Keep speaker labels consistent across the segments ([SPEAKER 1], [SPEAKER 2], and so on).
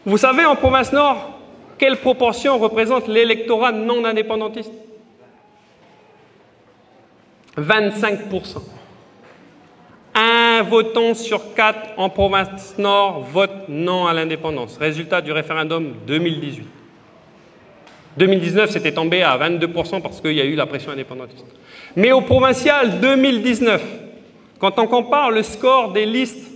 [SPEAKER 1] Vous savez, en province Nord, quelle proportion représente l'électorat non indépendantiste? 25%. Un votant sur 4 en province Nord vote non à l'indépendance. Résultat du référendum 2018. 2019, c'était tombé à 22% parce qu'il y a eu la pression indépendantiste. Mais au provincial 2019, quand on compare le score des listes,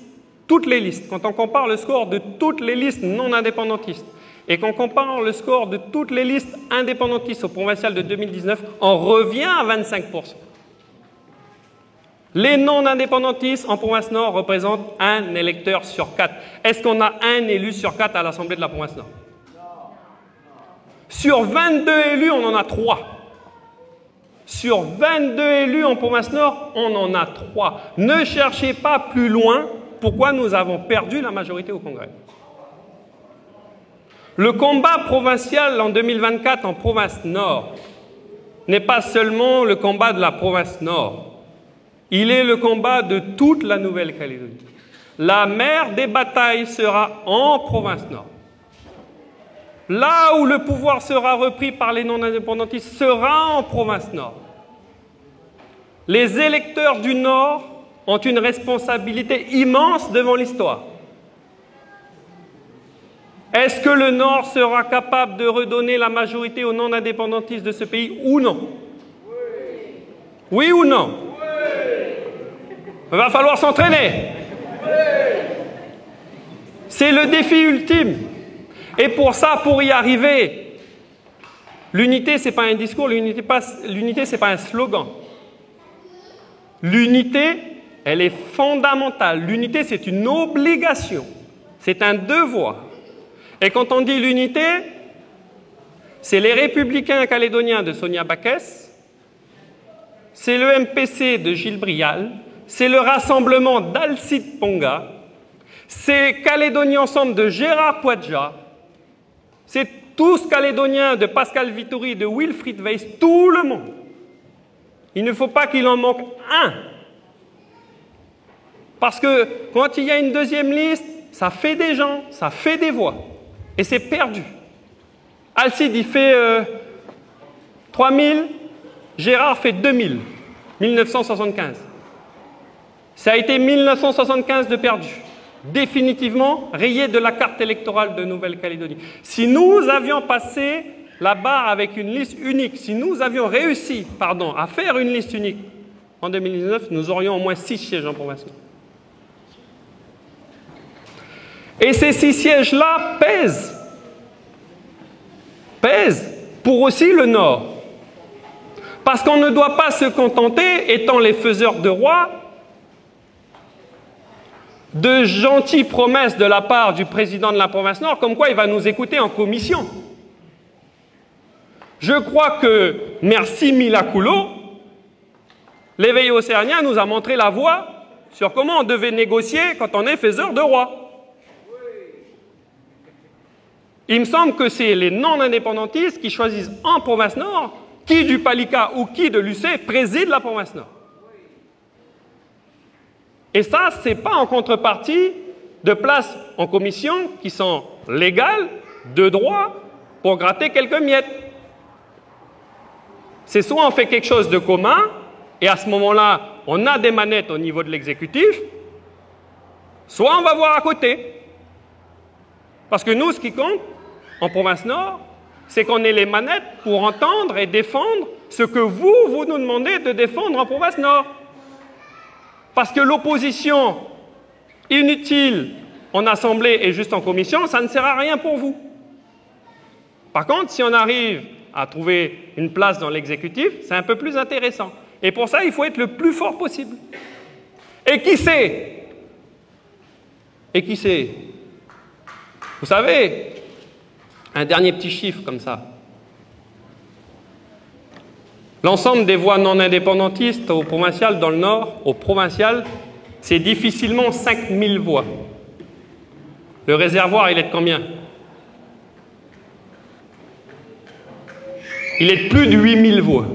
[SPEAKER 1] toutes les listes, quand on compare le score de toutes les listes non indépendantistes et qu'on compare le score de toutes les listes indépendantistes au provincial de 2019, on revient à 25%. Les non-indépendantistes en province Nord représentent un électeur sur 4. Est-ce qu'on a un élu sur 4 à l'Assemblée de la province Nord? Sur 22 élus, on en a 3. Sur 22 élus en province Nord, on en a 3. Ne cherchez pas plus loin pourquoi nous avons perdu la majorité au Congrès. Le combat provincial en 2024 en province Nord n'est pas seulement le combat de la province Nord. Il est le combat de toute la Nouvelle-Calédonie. La mère des batailles sera en province Nord. Là où le pouvoir sera repris par les non-indépendantistes sera en province Nord. Les électeurs du Nord ont une responsabilité immense devant l'histoire. Est-ce que le Nord sera capable de redonner la majorité aux non-indépendantistes de ce pays ou non? Oui ou non? Il va falloir s'entraîner. C'est le défi ultime. Et pour ça, pour y arriver, l'unité, ce n'est pas un discours, l'unité, ce n'est pas un slogan. L'unité, elle est fondamentale. L'unité, c'est une obligation. C'est un devoir. Et quand on dit l'unité, c'est les Républicains calédoniens de Sonia Backès, c'est le MPC de Gilles Brial, c'est le rassemblement d'Alcide Ponga, c'est Calédonie Ensemble de Gérard Poadja, c'est tous Calédoniens de Pascal Vittori, de Wilfried Weiss, tout le monde. Il ne faut pas qu'il en manque un. Parce que quand il y a une deuxième liste, ça fait des gens, ça fait des voix. Et c'est perdu. Alcide, il fait 3000, Gérard fait 2000, 1975. Ça a été 1975 de perdu. Définitivement rayé de la carte électorale de Nouvelle-Calédonie. Si nous avions passé la barre avec une liste unique, si nous avions réussi à faire une liste unique en 2019, nous aurions au moins 6 sièges en province. Et ces 6 sièges-là pèsent pour aussi le Nord. Parce qu'on ne doit pas se contenter, étant les faiseurs de rois, de gentilles promesses de la part du président de la province Nord, comme quoi il va nous écouter en commission. Je crois que, merci Milakulo, l'éveil océanien nous a montré la voie sur comment on devait négocier quand on est faiseur de rois. Il me semble que c'est les non-indépendantistes qui choisissent en province Nord qui du Palika ou qui de Lucé préside la province Nord. Et ça, ce n'est pas en contrepartie de places en commission qui sont légales, de droit, pour gratter quelques miettes. C'est soit on fait quelque chose de commun, et à ce moment-là, on a des manettes au niveau de l'exécutif, soit on va voir à côté. Parce que nous, ce qui compte, en province Nord, c'est qu'on ait les manettes pour entendre et défendre ce que vous nous demandez de défendre en province Nord. Parce que l'opposition inutile en assemblée et juste en commission, ça ne sert à rien pour vous. Par contre, si on arrive à trouver une place dans l'exécutif, c'est un peu plus intéressant. Et pour ça, il faut être le plus fort possible. Et qui sait? Et qui sait? Vous savez, un dernier petit chiffre comme ça. L'ensemble des voix non indépendantistes au provincial dans le Nord, au provincial, c'est difficilement 5000 voix. Le réservoir, il est de combien? Il est de plus de 8000 voix.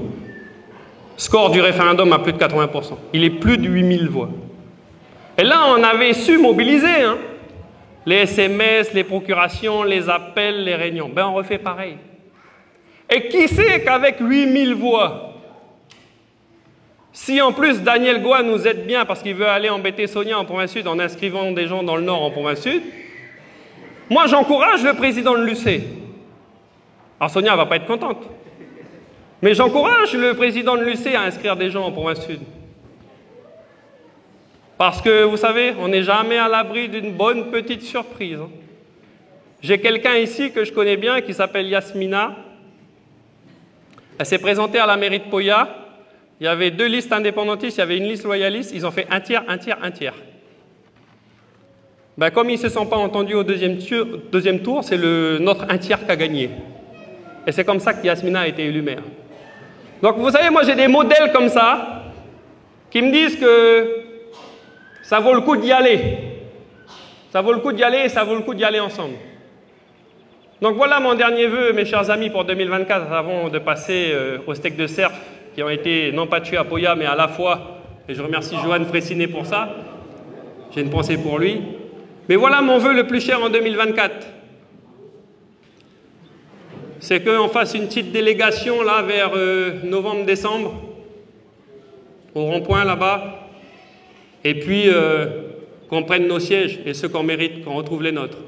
[SPEAKER 1] Score du référendum à plus de 80%. Il est plus de 8000 voix. Et là, on avait su mobiliser. les SMS, les procurations, les appels, les réunions. Ben on refait pareil. Et qui sait qu'avec 8000 voix, si en plus Daniel Goua nous aide bien parce qu'il veut aller embêter Sonia en province sud en inscrivant des gens dans le nord en province sud, moi j'encourage le président de l'UC. Alors Sonia ne va pas être contente. Mais j'encourage le président de l'UC à inscrire des gens en province sud. Parce que, vous savez, on n'est jamais à l'abri d'une bonne petite surprise. J'ai quelqu'un ici que je connais bien qui s'appelle Yasmina. Elle s'est présentée à la mairie de Poya. Il y avait 2 listes indépendantistes, il y avait une liste loyaliste. Ils ont fait un tiers, un tiers, un tiers. Ben, comme ils ne se sont pas entendus au deuxième tour, c'est notre un tiers qui a gagné. Et c'est comme ça que Yasmina a été élue maire. Donc, vous savez, moi, j'ai des modèles comme ça qui me disent que ça vaut le coup d'y aller. Ça vaut le coup d'y aller et ça vaut le coup d'y aller ensemble. Donc voilà mon dernier vœu, mes chers amis, pour 2024, avant de passer au steak de cerf, qui ont été non pas tués à Poya, mais à la fois, et je remercie Johan Fressinet pour ça, j'ai une pensée pour lui. Mais voilà mon vœu le plus cher en 2024. C'est qu'on fasse une petite délégation là vers novembre-décembre, au rond-point là-bas, et puis qu'on prenne nos sièges, et ceux qu'on mérite, qu'on retrouve les nôtres.